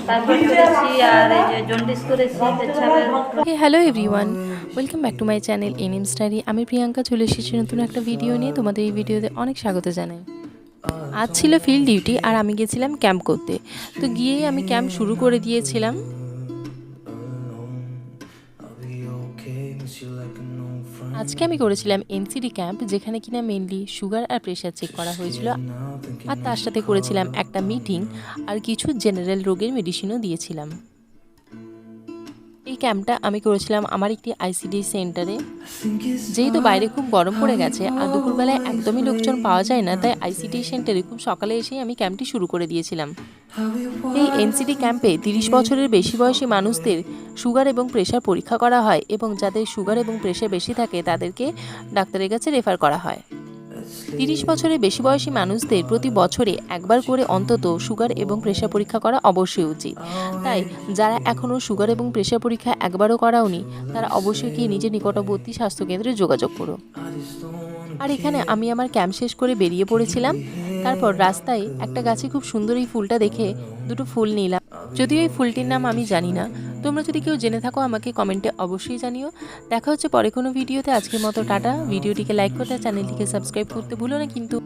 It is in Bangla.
তারপর করেছি আর এই যে জন্ডিস করেছি পেচ্ছাবের। Hello everyone, welcome back to my channel NM study. আমি প্রিয়াঙ্কা চলে এসেছি নতুন একটা ভিডিও নিয়ে। তোমাদের এই ভিডিওতে অনেক স্বাগত জানাই। আজ ছিল ফিল্ড ডিউটি আর আমি গেছিলাম ক্যাম্প করতে। তো গিয়েই আমি ক্যাম্প শুরু করে দিয়েছিলাম। আজকে আমি করেছিলাম এনসিডি ক্যাম্প, যেখানে কিনা মেনলি সুগার আর প্রেশার চেক করা হয়েছিল, আর তার সাথে করেছিলাম একটা মিটিং আর কিছু জেনারেল রোগের মেডিসিনও দিয়েছিলাম। এই ক্যাম্পটা আমি করেছিলাম আমার একটি আইসিডি সেন্টারে। যেহেতু বাইরে খুব গরম পড়ে গেছে আর দুপুরবেলায় একদমই লোকজন পাওয়া যায় না, তাই আইসিডি সেন্টারে খুব সকালে এসেই আমি ক্যাম্পটি শুরু করে দিয়েছিলাম। এই এনসিডি ক্যাম্পে 30 বছরের বেশি বয়সী মানুষদের সুগার এবং প্রেশার পরীক্ষা করা হয়, এবং যাদের সুগার এবং প্রেশার বেশি থাকে তাদেরকে ডাক্তারের কাছে রেফার করা হয়। 30 বছরের বেশি বয়সী মানুষদের প্রতি বছরে একবার করে অন্তত সুগার এবং প্রেশার পরীক্ষা করা অবশ্যই উচিত। তাই যারা এখনও সুগার এবং প্রেশার পরীক্ষা একবারও করাওনি, তারা অবশ্যই গিয়ে নিজের নিকটবর্তী স্বাস্থ্যকেন্দ্রে যোগাযোগ করো। আর এখানে আমি আমার ক্যাম্প শেষ করে বেরিয়ে পড়েছিলাম। তারপর রাস্তায় একটা গাছে খুব সুন্দর এই ফুলটা দেখে দুটো ফুল নিলাম। যদিও এই ফুলটির নাম আমি জানি না, তোমরা যদি কেউ জেনে থাকো আমাকে কমেন্টে অবশ্যই জানিও। দেখা হচ্ছে পরে কোনো ভিডিওতে। আজকের মতো টাটা। ভিডিওটিকে লাইক করতে, চ্যানেলটিকে সাবস্ক্রাইব করতে ভুলো না কিন্তু।